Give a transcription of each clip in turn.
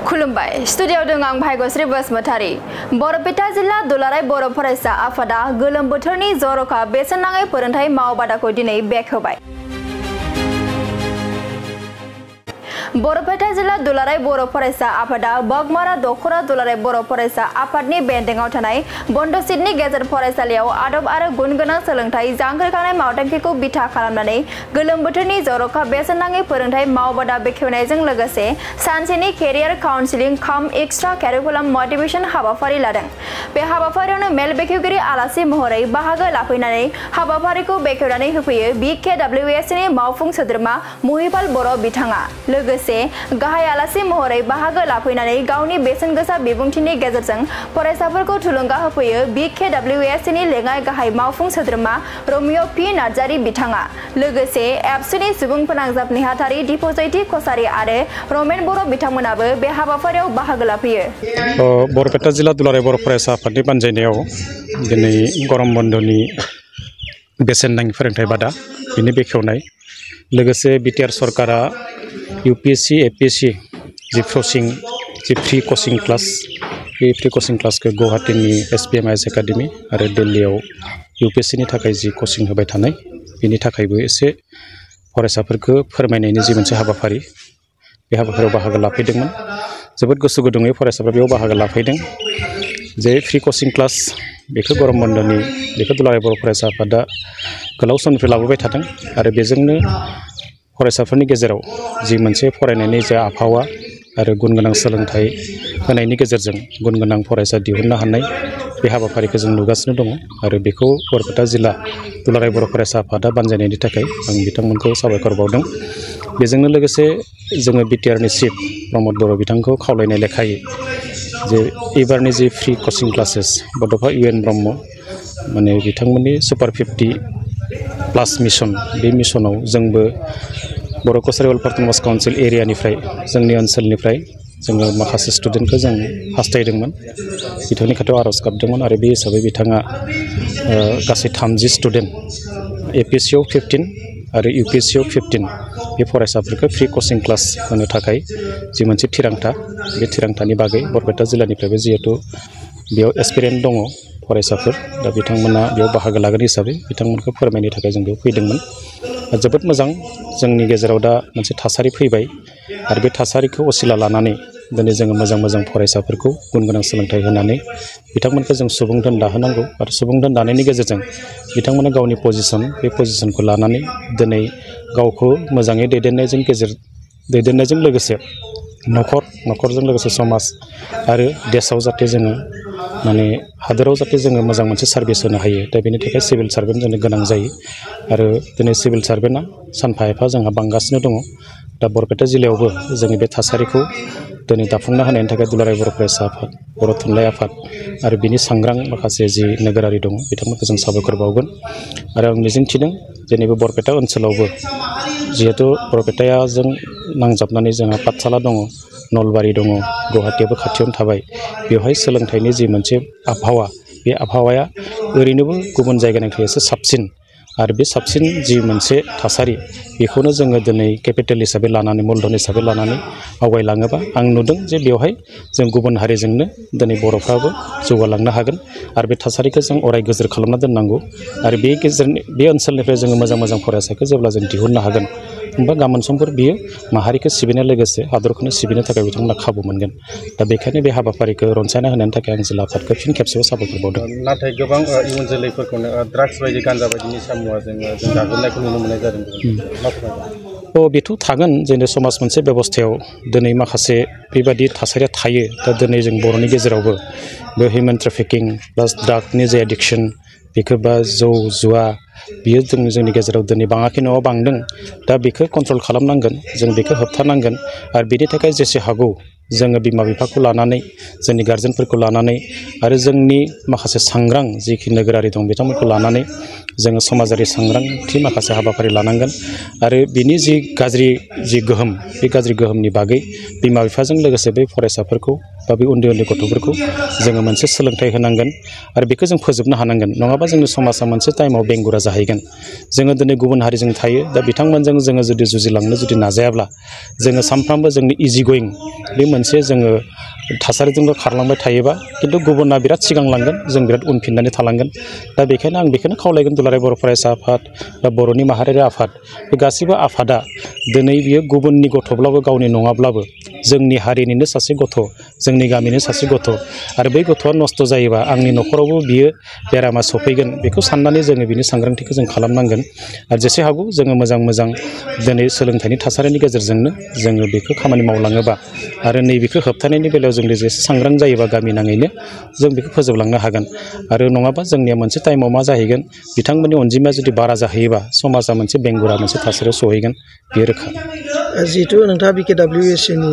खुलुमबाय स्टुडियाव दं आं भाग्यश्री बसुमतारी। बरपेटा जिल्ला दुलाराय बर' फरायसा आफादा गोलोम बोथोरनि जर'खा बेसेन नाङै फोरोंथाय मावबादाखौ दिनै बेखेवबाय। बरपेटा जिल्ला दुलाराय बर' फरायसा आफादा बगमारा दखरा दुलाराय बर' फरायसा आफादनि बेन्दोंआव थानाय बन्दसिटनि गेजेर फरायसालियाव आदब आरो गुन गोनां सोलोंथाय जांख्रिखांनाय मावथांखिखौ बिथा खालामनानै गोलोम बोथोरनि जर'खा बेसेन नाङै फोरोंथाय मावबादा बेखेवनायजों लोगोसे सानसेनि केरियार काउन्सिलिं काम एक्सट्रा कारिकुलाम मटिभेशन हाबाफारि लादों। बे हाबाफारियावनो मेल बेखेवगिरि आलासि महरै बाहागो लाफैनानै हाबाफारिखौ बेखेवनानै होफैयो BKWSनि मावफुं सोद्रोमा महिपाल बर' बिथाङा। लोगोसे गाहाय आलासि महरै बाहागो लाफैनानै गावनि बेसेन गोसा बिबुंथिनि गेजेरजों फरायसाफोरखौ थुलुंगा होफैयो BKWSनि लेङाइ गाहाय मावफुं सोद्रोमा रमिय' P नार्जारी बिथाङा। लोगोसे एबसुनि सुबुं फोनांजाब नेहाथारि दिपजयती कसारी आरो रमेन बर' बिथांमोनाबो बे हाबाफारियाव बाहागो लाफैयो। बरपेटा जिल्ला दुलाराय बर' फरायसा आफादनि बानजायनायाव दिनै गरम बन्दनि बेसेन नाङि फोरोंथाय बादा बिनि बेखेवनाय लोगोसे बिटिआर सरकारा UPSC APSC जि फ्री कोचिं क्लास बे फ्री कोचिं क्लासखौ गुवाहाटीनि SPM IS एकाडेमी आरो दिल्लीयाव UPSCनि थाखाय जि कोचिं होबाय थानाय बिनि थाखायबो एसे फरायसाफोरखौ फोरमायनायनि जि मोनसे हाबाफारि बे हाबाफारियाव बाहागो लाफैदोंमोन। जोबोद गोसो गुदुङै फरायसाफ्रा बेयाव बाहागो लाफैदों। जे फ्री कोचिं क्लास बेखौ गरम बन्दनि बेखौ दुलाराय बर' फरायसा आफादा गोलाव समनिफ्राय लाबोबाय थादों आरो बेजोंनो फरायसाफोरनि गेजेराव जि मोनसे फरायनायनि जा आबहावा आरो गुन गोनां सोलोंथाय होनायनि गेजेरजों गुन गोनां फरायसा दिहुननो हानाय बे हाबाफारिखौ जों नुगासिनो दङ आरो बेखौ बरपेटा जिल्ला दुलाराय बर' फरायसा आफादा बानजायनायनि थाखाय आं बिथांमोनखौ साबायखर बावदों। बेजोंनो लोगोसे जोङो बिटिआरनि चिफ प्रमद बर' बिथांखौ खावलायनाय लेखायै जे एबारनि जि फ्री कोचिं क्लासेस बड'फा UN ब्रह्म माने बिथांमोननि सुपार 50+ मिशन बे मिशनाव जोंबो बर' कसारी वेलफेयार अट'नमास काउन्सिल एरियानिफ्राय जोंनि ओनसोलनिफ्राय जोङो माखासे स्टुडेन्टखौ जों हास्थायदोंमोन बिथांनि खाथियाव आर'ज गाबदोंमोन आरो बे हिसाबै बिथाङा गासै 30 स्टुडेन्ट APSCआव 15 आरो UPSCआव 15 बे फरायसाफोरखौ फ्री कोचिं क्लास होनो थाखाय जि मोनसे थिरांथा बे थिरांथानि बागै बरपेटा जिल्लानिफ्रायबो जिहेतु बेयाव एक्सपिरियेन्स दङ फरायसाफोर दा बिथांमोना बेयाव बाहागो लागोन हिसाबै बिथांमोनखौ फोरमायनो थाखाय जों बेयाव फैदोंमोन। जोबोद मोजां जोंनि गेजेराव दा मोनसे थासारि फैबाय आरो बे थासारिखौ असिला लानानै दिनै जोङो मोजां फरायसाफोरखौ गुन गोनां सोलोंथाय होनानै बिथांमोनखौ जों सुबुं धोन दाहोनांगौ आरो सुबुं धोन दानायनि गेजेरजों बिथांमोना गावनि पजिसन बे पजिसनखौ लानानै दिनै गावखौ मोजाङै दैदेननायजों लोगोसे न'खरजों लोगोसे समाज आरो देशआव जाहाथे जोङो माने हादोराव जाहाथे जोङो मोजां मोनसे सार्भिस होनो हायो दा बेनि थाखाय सिभिल सार्भेन्ट जानो गोनां जायो आरो दिनै सिभिल सार्भेन्टआ सानफा एफा जोंहा बांगासिनो दङ। दा बरपेटा जिल्लायावबो जोंनि बे थासारिखौ दिनै दाफुंना होनायनि थाखाय दुलाराय बर' फरायसा आफाद बर' थुनलाइ आफाद आरो बिनि सांग्रां माखासे जि नोगोरारि दङ बिथांमोनखौ जों साबायखर बावगोन आरो आं मिजिंथिदों जेनेबा बरपेटा ओनसोलावबो जिहेतु बरपेटाजों नांजाबनानै जोंहा पाठसाला दङ नलबारि दङ गुवाहाटीयाबो खाथियावनो थाबाय बेवहाय सोलोंथाइनि जि मोनसे आबहावा बे आबहावाया ओरैनोबो गुबुन जायगानिफ्राय एसे साबसिन आरो बे साबसिन जि मोनसे थासारि बेखौनो जोङो दिनै केपिटेल हिसाबै लानानै मुलधन हिसाबै लानानै आवगायलाङोबा आं नुदों जे बेवहाय जों गुबुन हारिजोंनो दिनै बर'फ्राबो जौगालांनो हागोन आरो बे थासारिखौ जों अराय गोजोर खालामना दोननांगौ आरो बे ओनसोलनिफ्राय जोङो मोजां फरायसाखौ जेब्ला जों दिहुननो हागोन होमबा गाबोन समफोर बियो माहारिखौ सिबिनाय लोगोसे हादरखौनो सिबिनो थाखाय बिथांमोना खाबु मोनगोन। दा बेखायनो बे हाबाफारिखौ रनसायना होनायनि थाखाय आं जिल्ला आफादखौ फिन खेबसेबाव साबायखर बावदों। नाथाय गोबां इयुन जोलैफोरखौनो ड्राग्स बायदि गान्जा बायदि निसा मुवा जों जाग्रोनायखौ नुनो मोननाय जादों। बेथ' थागोन जोंनि समाज मोनसे बेबस्थायाव दिनै माखासे बेबायदि थासारिया थायो। दा दिनै जों बर'नि गेजेरावबो बे हिउमेन ट्रेफिकिं प्लास ड्रागनि जे एडिक्सन बेखौ बा जौ जुवा बियो जोंनि गेजेराव दिनै बाङाखै न'आव बांदों। दा बेखौ कन्ट्रल खालामनांगोन जों बेखौ होबथानांगोन आरो बिनि थाखाय जेसे हागौ जोङो बिमा बिफाखौ लानानै जोंनि गार्जेनफोरखौ लानानै आरो जोंनि माखासे सांग्रां जिखिनि नोगोरारि दं बिथांमोनखौ लानानै जोङो समाजारि सांग्रांथि माखासे हाबाफारि लानांगोन आरो बिनि जि गाज्रि गोहोम बे गाज्रि गोहोमनि बागै बिमा बिफाजों लोगोसे बै फरायसाफोरखौ बा बे उन्दै गथ'फोरखौ जोङो मोनसे सोलोंथाइ होनांगोन आरो बेखौ जों फोजोबनो हानांगोन नङाबा जोंनि समाजा मोनसे टाइमाव बेंगुरा जाहैगोन जोङो दिनै गुबुन हारिजों थायो दा बिथांमोनजों जोङो जुदि जुजिलांनो जुदि नाजायाब्ला जोङो सानफ्रामबो जोंनि इजि गोइं बे मोनसे जोङो थासारिजोंल' खारलांबाय थायोबा खिन्थु गुबुना बिराद सिगांलांगोन जों बिराद उनफिननानै थालांगोन दा बेखायनो आं बेखौनो खावलायगोन दुलाराय बर' फरायसा आफाद बा बर'नि माहारियारि आफाद बे गासैबो आफादा दिनै बियो गुबुननि गथ'ब्लाबो गावनि नङाब्लाबो जोंनि हारिनिनो सासे गथ' जोंनि गामिनि सासे गथ' आरो बै गथ'आ नस्थ' जायोबा आंनि न'खरावबो बियो बेरामा सफैगोन बेखौ साननानै जोङो बिनि सांग्रांथिखौ जों खालामनांगोन आरो जेसे हागौ जोङो मोजां दिनै सोलोंथाइनि थासारिनि गेजेरजोंनो जोङो बेखौ खामानि मावलाङोबा आरो नैबेखौ होबथानायनि बेलायाव जों जेसे सांग्रां जायोबा गामि नाङैनो जों बेखौ फोजोबलांनो हागोन आरो नङाबा जोंनिया मोनसे टाइमाव मा जाहैगोन बिथांमोननि अनजिमाया जुदि बारा जाहैयोबा समाजा मोनसे बेंगुरा मोनसे थासारियाव सहैगोन बेयो रोखा जिहेतु नोंथाङा BKWSनि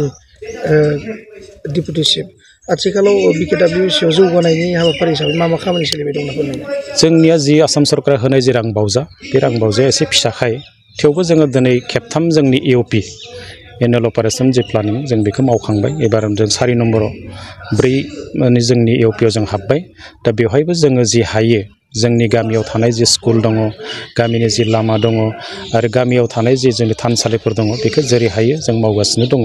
डिपुटि चिफ आथिखालाव BKWSआव जौगानायनि हाबाफारि हिसाबै मा खामानि सोलिबाय दं होनना जोंनिया जि आसाम सरकारा होनाय जि रांबावजा बे रांबावजाया एसे फिसाखाय थेवबो जोङो दिनै खेबथाम जोंनि EOP एनुवेल अपारेशन जि प्लानिं जों बेखौ मावखांबाय एबार जों 4 नम्बराव 4 माने जोंनि EOPआव जों हाबबाय दा बेवहायबो जोङो जि हायो जोंनि गामियाव थानाय जि स्कुल दङ गामिनि जि लामा दङ आरो गामियाव थानाय जि जोंनि थानसालिफोर दङ बेखौ जेरै हायो जों मावगासिनो दङ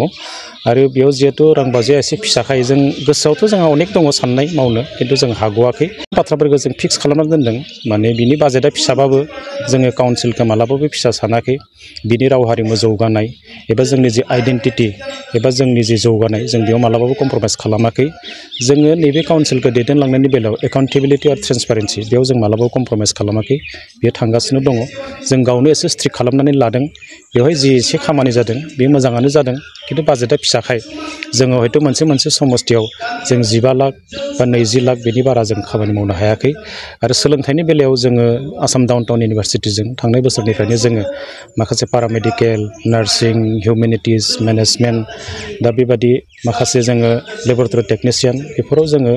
आरो बेयाव जिहेतु रांबावजाया एसे फिसाखाय जों गोसोआवथ' जोंहा अनेक दङ साननाय मावनो खिन्थु जों हागवाखै बाथ्राफोरखौ जों फिक्स खालामनानै दोनदों माने बिनि बाजेटआ फिसाबाबो जोङो काउन्सिलखौ मालाबाबो फिसा सानाखै बिनि राव हारिमु जौगानाय एबा जोंनि जि आइडेन्टिटि एबा जोंनि जि जौगानाय जों बेयाव मालाबाबो कमप्रमाइज खालामाखै जोङो नैबे काउन्सिलखौ दैदेनलांनायनि बेलायाव एकाउन्टेबिलिटि आरो ट्रेन्सपारेन्सि बेयाव जों मालाबाबो कमप्रमाइज खालामाखै बेयो थांगासिनो दङ जों गावनो एसे स्ट्रिक्ट खालामनानै लादों बेवहाय जि एसे खामानि जादों बे मोजाङानो जादों खिन्थु बाजेटआ फिसाखाय जोङो हयथ' मोनसे समस्थियाव जों 15 लाख बा 20 लाख बेनि बारा जों खामानि मावनो हायाखै आरो सोलोंथाइनि बेलायाव जोङो आसाम डाउन टाउन इउनिभारसिटिजों थांनाय बोसोरनिफ्रायनो जोङो माखासे पारामेडिकेल नार्सिं हिउमेनिटिस मेनेजमेन्ट दा बेबादि माखासे जोङो लेबरेटरि टेकनिशियान बेफोराव जोङो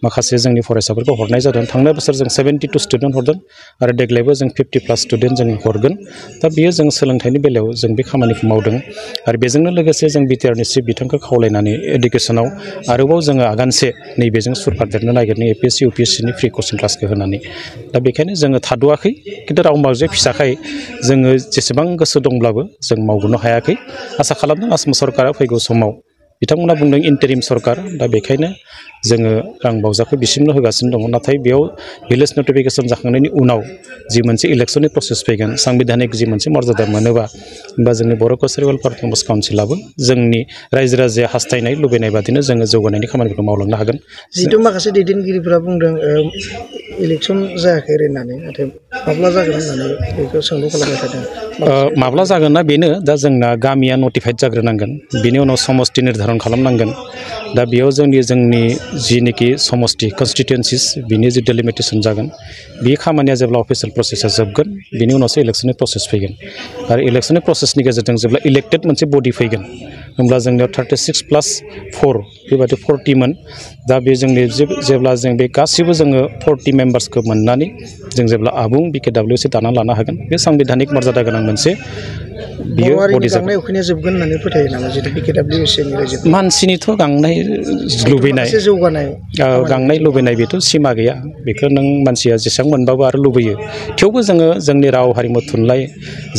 माखासे जोंनि फरायसाफोरखौ हरनाय जादों थांनाय बोसोर जों 72 स्टुडेन्ट हरदों आरो देग्लायबो जों 50+ स्टुडेन्ट जों हरगोन दा बेयो जों सोलोंथाइनि बेलायाव जों बे खामानिखौ मावदों आरो बेजोंनो लोगोसे जों बिटिआरनि चिफ बिथांखौ खावलायनानै एडुकेसनाव आरोबाव जोङो आगानसे नैबेजों सुरफादेरनो नागिरनो APSC UPSCनि फ्रि कचिं क्लासखौ होनानै दा बेखायनो जोङो थाद'आखै खिन्थु रांबावजाया फिसाखाय जोङो जेसेबां गोसो दंब्लाबो जों मावग'नो हायाखै आसा खालामदों आसाम सरकारा फैगौ समाव बिथांमोना बुंदों इन्टारिम सरकार दा बेखायनो जोङो रांबावजाखौ बिसिमल' होगासिनो दङ नाथाय बेयाव भिलेज नटिफिकेसन जाखांनायनि उनाव जि मोनसे इलेक्सननि प्रसेस फैगोन सांबिधानिक जि मोनसे मर्यादा मोनोबा होमबा जोंनि बर' कसारि वेलफेयार प्रम'शन काउन्सिलाबो जोंनि रायजो राजाया हास्थायनाय लुबैनाय बादिनो जोङो जौगानायनि खामानिखौ मावलांनो हागोन जिहेतु माखासे दैदेनगिरिफोरा बुंदों इलेक्सन जायाखै होननानै नाथाय माब्ला जागोन होननानै बेखौ सोंलु खालामबाय थादों माब्ला जागोन ना बेनो दा जोंना गामिया नटिफाइड जाग्रोनांगोन बिनि उनाव समस्ति निर्धारन खालामनांगोन दा बेयाव जोंनि जिनिखि समस्ति कन्स्टिटुयेन्सिस बिनि जि डेलिमिटेसन जागोन बे खामानिया जेब्ला अफिसियेल प्रसेसा जोबगोन बिनि उनावसो इलेक्सननि प्रसेस फैगोन आरो इलेक्सननि प्रसेसनि गेजेरजों जेब्ला इलेक्टेड मोनसे बडि फैगोन होमब्ला जोंनियाव 36+4 बेबायदि 40मोन दा बे जोंनि जेब्ला जों बे गासिबो जोङो 40 मेम्बार्सखौ मोननानै जों जेब्ला आबुं BKWC दाना लानो हागोन बे सांबिधानिक मर्यादा गोनां मोनसे बियो बडि गांनाय उखैनाया जोबगोन होननानै फोथायो नामा जितु BKWCनि रायजो मानसिनिथ' गांनाय लुबैनाय जौगानाय गांनाय लुबैनाय बेथ' सिमा गैया बेखौ नों मानसिया जेसेबां मोनबाबो आरो लुबैयो थेवबो जोङो जोंनि राव हारिमु थुनलाइ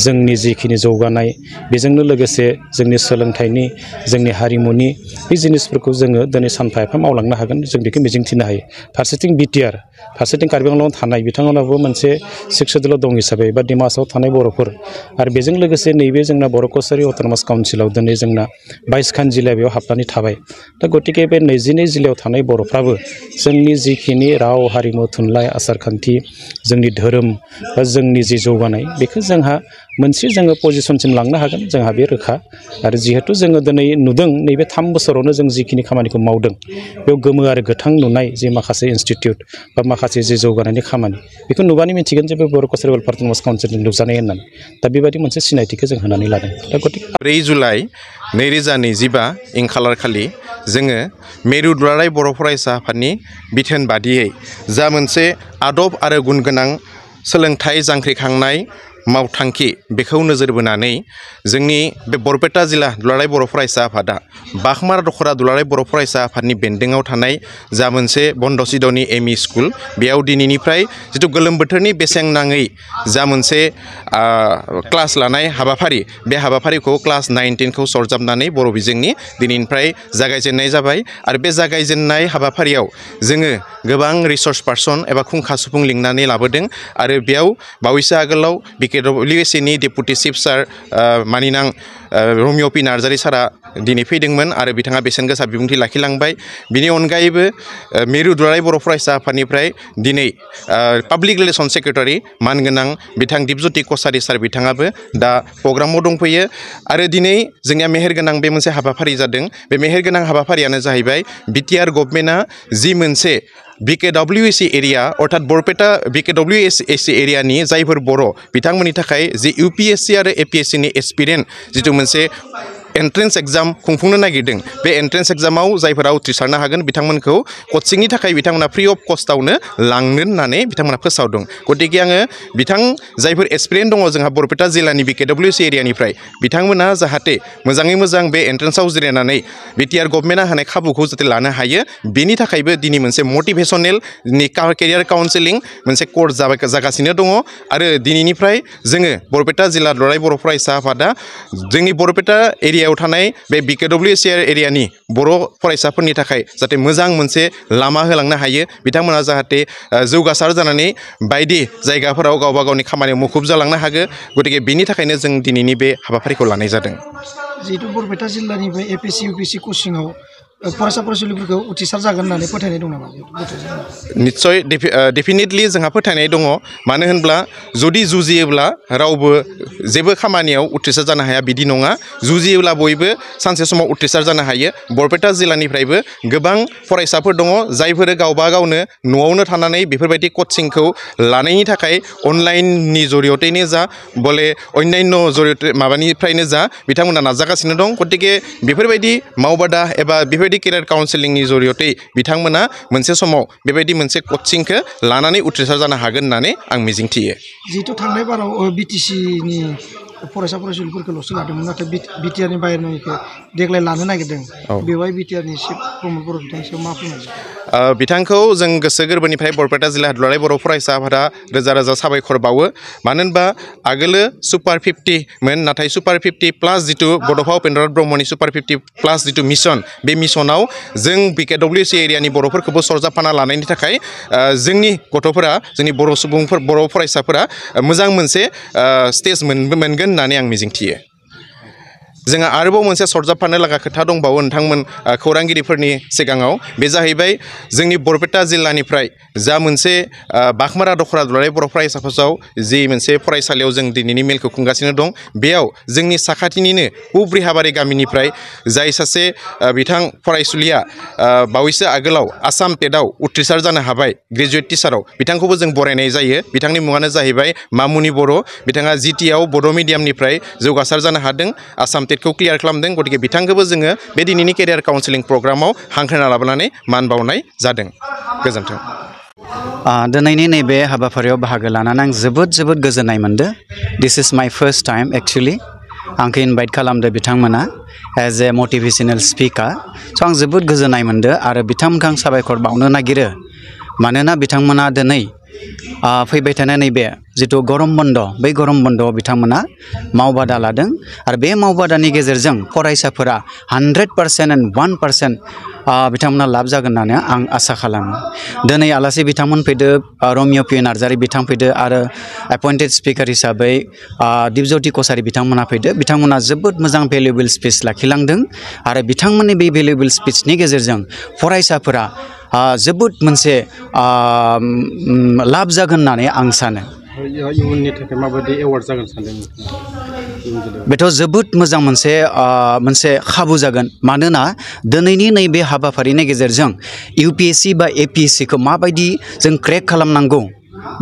जोंनि जिखिनि जौगानाय बेजोंनो लोगोसे जोंनि सोलोंथाइनि जोंनि हारिमुनि बे जिनिसफोरखौ जोङो दिनै सानफा एफा मावलांनो हागोन जों बेखौ मिजिंथिनो हायो फारसेथिं BTR फारसेथिं कार्बि आंलंआव थानाय बिथांमोनाबो मोनसे सिक्सुवेल दं हिसाबै बा डिमासाव थानाय बर'फोर आरो बेजों लोगोसे नैबे जोंना बर' कसारि अट'नमास काउन्सिलाव दिनै जोंना 22खान जिल्लाया बेयाव हाबनानै थाबाय दा गतिके बे 22 जिल्लायाव थानाय बर'फ्राबो जोंनि जिखिनि राव हारिमु थुनलाइ आसार खान्थि जोंनि धोरोम बा जोंनि जि जौगानाय बेखौ जोंहा मोनसे जोङो पजिसनसिम लांनो हागोन जोंहा बे रोखा आरो जिहेतु जोङो दिनै नुदों नैबे 3 बोसोरावनो जों जिखिनि खामानिखौ मावदों बेयाव गोमो आरो गोथां नुनाय जे माखासे इनस्टिट्युट बा माखासे जे जौगानायनि खामानि बेखौ नुबानो मिथिगोन जे बे बर' कसारि वेलफेयार प्रम'शन काउन्सिलजों नुजानाय होननानै दा बेबायदि मोनसे सिनायथिखौ जों होनानै लादों दा गतिके 4 जुलाइ 2025 खालारखालि जोङो मेरु दुलाराय बर' फरायसा आफादनि बिथोन बादियै जा मोनसे आदब आरो गुन गोनां सोलोंथाइ जांख्रिखांनाय मावथांखि बेखौ नोजोर बोनानै जोंनि बे बरपेटा जिल्ला दुलाराय बर' फरायसा आफादा बाघमारा दख'रा दुलाराय बर' फरायसा आफादनि बेन्दोङाव थानाय जा मोनसे बन्दसिदनि एमइ स्कुल बेयाव दिनैनिफ्राय जिथु गोलोम बोथोरनि बेसेन नाङै जा मोनसे क्लास लानाय हाबाफारि बे हाबाफारिखौ क्लास 19खौ सरजाबनानै बर' बिजोंनि दिनैनिफ्राय जागायजेननाय जाबाय आरो बे जागायजेननाय हाबाफारियाव जोङो गोबां रिसर्स पार्सन एबा खुंखा सुफुं लिंनानै लाबोदों आरो बेयाव बावैसो आगोलाव BKWSनि डेपुटि चिफ सार मानिनां रमिअ पि नार्जारि सारा दिनै फैदोंमोन आरो बिथाङा बेसेन गोसा बिबुंथि लाखिलांबाय बिनि अनगायैबो मिरु दुलाराय बर' फरायसा आफादनिफ्राय दिनै पाब्लिक रिलेसन सेक्रेटारि मानगोनां बिथां दिपज्योति कसारि सार बिथाङाबो दा प्रग्रामाव दंफैयो आरो दिनै जोंनिया मेहेरगोनां बे मोनसे हाबाफारि जादों बे मेहेरगोनां हाबाफारियानो जाहैबाय बिटिआर गभर्नमेन्टआ जि मोनसे BKWSC एरिया अर्थात बरपेटा BKWSC एरियानि जायफोर बर' बिथांमोननि थाखाय जि UPSC आरो APSCनि एस्पिरेन्ट जिथु मोनसे एन्ट्रेन्स एग्जाम खुंफुंनो नागिरदों बे एन्ट्रेन्स एग्जामाव जायफोरा उथ्रिसारनो हागोन बिथांमोनखौ कचिंनि थाखाय बिथांमोना फ्रि अफ कस्टआवनो लांनो होननानै बिथांमोना फोसावदों गतिके आङो बिथां जायफोर एस्पिरेन्ट दङ जोंहा बरपेटा जिल्लानि BKWSC एरियानिफ्राय बिथांमोना जाहाथे मोजाङै मोजां बे एन्ट्रेन्सआव जिरायनानै बिटिआर गभर्नमेन्टआ होनाय खाबुखौ जाहाथे लानो हायो बेनि थाखायबो दिनै मोनसे मटिभेशनेल केरियार काउन्सेलिं मोनसे कर्स जागासिनो दङ आरो दिनैनिफ्राय जोङो बरपेटा जिल्ला दुलाराय बर' फरायसा आफादा जोंनि बरपेटा एरियायाव थानाय बे BKWSC एरियानि बर' फरायसाफोरनि थाखाय जाहाथे मोजां मोनसे लामा होलांनो हायो बिथांमोना जाहाथे जौगासार जानानै बायदि जायगाफोराव गावबा गावनि खामानियाव मुखुब जालांनो हागोन गतिके बेनि थाखायनो जों दिनैनि बे हाबाफारिखौ लानाय जादों जिहेतु बरपेटा जिल्लानि बे APSC UPSC कचिंआव फरायसा फरायसुलिफोरखौ उथ्रिसार जागोन होननानै फोथायनाय दं नामा निस्सय डेफिनेटलि जोंहा फोथायनाय दङ मानो होनब्ला जुदि जुजियोब्ला रावबो जेबो खामानियाव उथ्रिसार जानो हाया बिदि नङा जुजियोब्ला बयबो सानसे समाव उथ्रिसार जानो हायो बरपेटा जिल्लानिफ्रायबो गोबां फरायसाफोर दङ जायफोर गावबा गावनो न'आवनो थानानै बेफोरबायदि कचिंखौ लानायनि थाखाय अनलाइननि जरियतेनो जा बले अन्यान्य जरियते माबानिफ्रायनो जा बिथांमोना नाजागासिनो दं गतिके बेफोरबायदि मावबादा एबा बेफोरबायदि केरियार काउन्सेलिंनि जरियते बिथांमोना मोनसे समाव बेबायदि मोनसे कचिंखौ लानानै उथ्रिसार जानो हागोन होननानै आं मिजिंथियो जिहेतु थांनाय बाराव BTCनि फरायसा फरायसुलिफोरखौल'सो लादोंमोन नाथाय बिटिआरनि बाहेरनिखौ देग्लाय लानो नागिरदों बेवहाय बिटिआरनि चिफ प्रमद बर' बिथांनि सायाव मा फोरमायगोन बिथांखौ जों गोसो गोरबोनिफ्राय बरपेटा जिल्ला दुलाराय बर' फरायसा आफादा रोजा रोजा साबायखर बावो मानो होनबा आगोलो सुपार 50मोन नाथाय सुपार 50 प्लास जिथु बड'फा उपेन्द्रनाथ ब्रह्मनि सुपार 50 प्लास जिथु मिशन बे मिशनाव जों BKWSC एरियानि बर'फोरखौबो सरजाबफाना लानायनि थाखाय जोंनि गथ'फोरा जोंनि बर' सुबुंफोर बर' फरायसाफोरा मोजां मोनसे स्टेज मोनगोन होननानै आं मिजिंथियो जोंहा आरोबाव मोनसे सरजाबफानो लागा खोथा दंबावो नोंथांमोन खौरांगिरिफोरनि सिगाङाव बे जाहैबाय जोंनि बरपेटा जिल्लानिफ्राय जा मोनसे बाघमारा दख'रा दुलाराय बर' फरायसा आफादाव जि मोनसे फरायसालियाव जों दिनैनि मेलखौ खुंगासिनो दं बेयाव जोंनि साखाथिनिनो पुब्रिहाबारि गामिनिफ्राय जाय सासे बिथां फरायसुलिया बावैसो आगोलाव आसाम टेटआव उथ्रिसार जानो हाबाय ग्रेजुवेट टिचाराव बिथांखौबो जों बरायनाय जायो बिथांनि मुङानो जाहैबाय मामुनि बर' बिथाङा GTआव बड' मिडियामनिफ्राय जौगासार जानो हादों आसाम टेटखौ क्लियार खालामदों गतिके बिथांखौबो जोङो बे दिनैनि केरियार काउन्सेलिं प्रग्रामाव हांख्रायना लाबोनानै मान बावनाय जादों गोजोन्थों दिनैनि नैबे हाबाफारियाव बाहागो लानानै आं जोबोद गोजोननाय मोनदों दिस इज माय फार्स्ट टाइम एक्चुअलि आंखौ इनभाइट खालामदो बिथांमोना एज ए मटिभेशनेल स्पिकार स' आं जोबोद गोजोननाय मोनदों आरो बिथांमोनखौ आं साबायखर बावनो नागिरो मानोना बिथांमोना दिनै फैबाय थानाय नैबे जिथु गरम बन्द बै गरम बन्दआव बिथांमोना मावबादा लादों आरो बे मावबादानि गेजेरजों फरायसाफोरा 100% and 1% बिथांमोना लाब जागोन होननानै आं आसा खालामो दिनै आलासि बिथांमोन फैदो रमिअ पि नार्जारि बिथां फैदो आरो एपइन्टेड स्पिकार हिसाबै दिपज्योति कसारि बिथांमोना फैदो बिथांमोना जोबोद मोजां भेलुएबल स्पिच लाखिलांदों आरो बिथांमोननि बे भेलुएबल स्पिचनि गेजेरजों फरायसाफोरा जोबोद मोनसे लाब जागोन होननानै आं सानो इयुननि थाखाय माबायदि एवार्ड जागोन सानदों बेथ' जोबोद मोजां मोनसे खाबु जागोन मानोना दिनैनि नैबे हाबाफारिनि गेजेरजों UPSC बा APSCखौ माबायदि जों क्रेक खालामनांगौ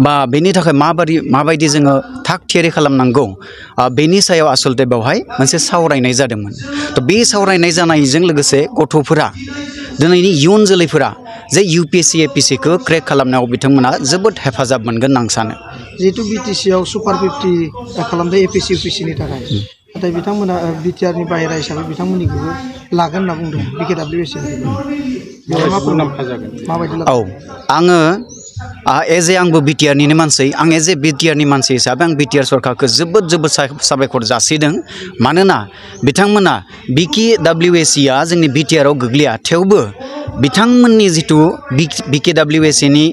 बा बेनि थाखाय माबायदि जोङो थाग थियारि खालामनांगौ बेनि सायाव आसलते बेवहाय मोनसे सावरायनाय जादोंमोन थ' बे सावरायनाय जानायजों लोगोसे गथ'फोरा दिनैनि इयुन जोलैफोरा जे UPSC APSC खौ क्रेक खालामनायाव बिथांमोना जोबोद हेफाजाब मोनगोन आं सानो जिहेतु BTC आव सुपार 50 खालामदों APSC UPSC नि थाखाय नाथाय बिथांमोना BTR नि बाहेरा हिसाबै बिथांमोननिखौबो लागोन होनना बुंदों BKWSC औ आङो एज ए आंबो BTR निनो मानसि आं एज ए BTR नि मानसि हिसाबै आं BTR सरकारखौ जोबोद साबायखर जासिदों मानोना बिथांमोना BKWSC आ जोंनि BTR आव गोग्लैया थेवबो बिथांमोननि जितु BKWSC नि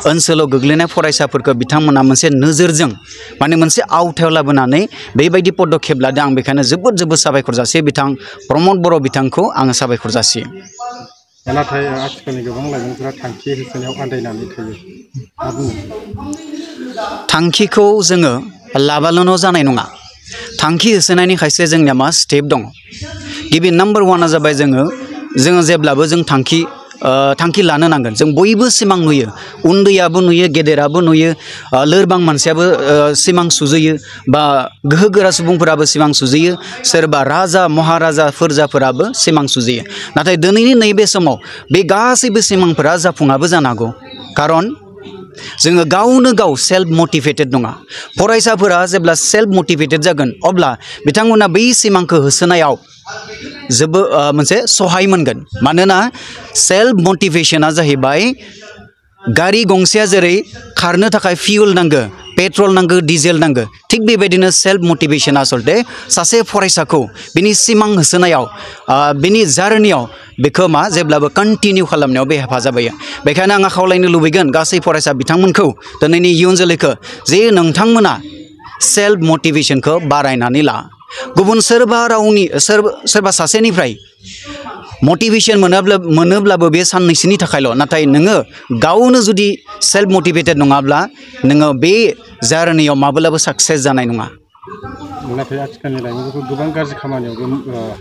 ओनसोलाव गोग्लैनाय फरायसाफोरखौ बिथांमोना मोनसे नोजोरजों माने मोनसे आवथायाव लाबोनानै बेबायदि पदक्षेप लादों आं बेखायनो जोबोद साबायखर जासियो बिथां प्रमद बर' बिथांखौ आङो साबायखर जासियो नाथाय आथिखालनि गोबां लाइमोनफोरा थांखि होसोनायाव आन्दायनानै थायो मा बुङो थांखिखौ जोङो लाबाल' जानाय नङा थांखि होसोनायनि खायसे जोंनिया मा स्टेप दङ गिबि नाम्बार 1 जाबाय जोङो जेब्लाबो जों थांखि लानो नांगोन जों बयबो सिमां नुयो उन्दैयाबो नुयो गेदेराबो नुयो लोरबां मानसियाबो सिमां सुजुयो बा गोहोगोरा सुबुंफोराबो सिमां सुजुयो सोरबा राजा महाराजा फोरजाफोराबो सिमां सुजुयो नाथाय दिनैनि नैबे समाव बे गासैबो सिमांफोरा जाफुङाबो जानो हागौ खारन जोङो गावनो गाव सेल्फ मटिभेटेड नङा फरायसाफोरा जेब्ला सेल्फ मटिभेटेड जागोन अब्ला बिथांमोना बै सिमांखौ होसोनायाव जोबोद मोनसे सहाय मोनगोन मानोना सेल्फ मटिभेशना जाहैबाय गारि गंसेया जेरै खारनो थाखाय फिउल नांगौ पेट्रल नांगौ डिजेल नांगौ थिग बेबायदिनो सेल्फ मटिभेशना आसलते सासे फरायसाखौ बिनि सिमां होसोनायाव बिनि जार्नियाव बेखौ मा जेब्लाबो कन्टिनिउ खालामनायाव बे हेफाजाब होयो बेखायनो आं खावलायनो लुबैगोन गासै फरायसा बिथांमोनखौ दिनैनि इयुन जोलैखौ जे नोंथांमोना सेल्फ मटिभेशनखौ बारायनानै ला गुबुन सोरबा सासेनिफ्राय मटिभेशन मोनोब्लाबो बे साननैसोनि थाखायल' नाथाय नोङो गावनो जुदि सेल्फ मटिभेटेड नङाब्ला नोङो बे जार्नियाव माब्लाबा साक्सेस जानाय नङा नाथाय आथिखालनि लाइमोनफोरखौ गोबां गाज्रि खामानियावबो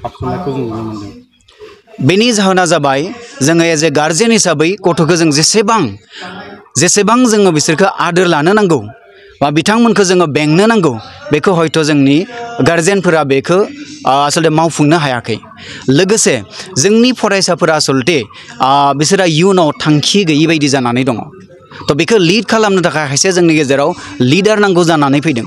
हाबसोमनायखौ जों नुनो मोनदों बेनि जाहोना जाबाय जोङो एज ए गार्जेन हिसाबै गथ'खौ जों जेसेबां जोङो बिसोरखौ आदोर लानो नांगौ बा बिथांमोनखौ जोङो बेंनो नांगौ बेखौ हयथ' जोंनि गार्जेनफोरा बेखौ आसलते मावफुंनो हायाखै लोगोसे जोंनि फरायसाफोरा आसलते बिसोरा इयुनाव थांखि गैयि बायदि जानानै दङ थ' बेखौ लिड खालामनो थाखाय खायसे जोंनि गेजेराव लिडार नांगौ जानानै फैदों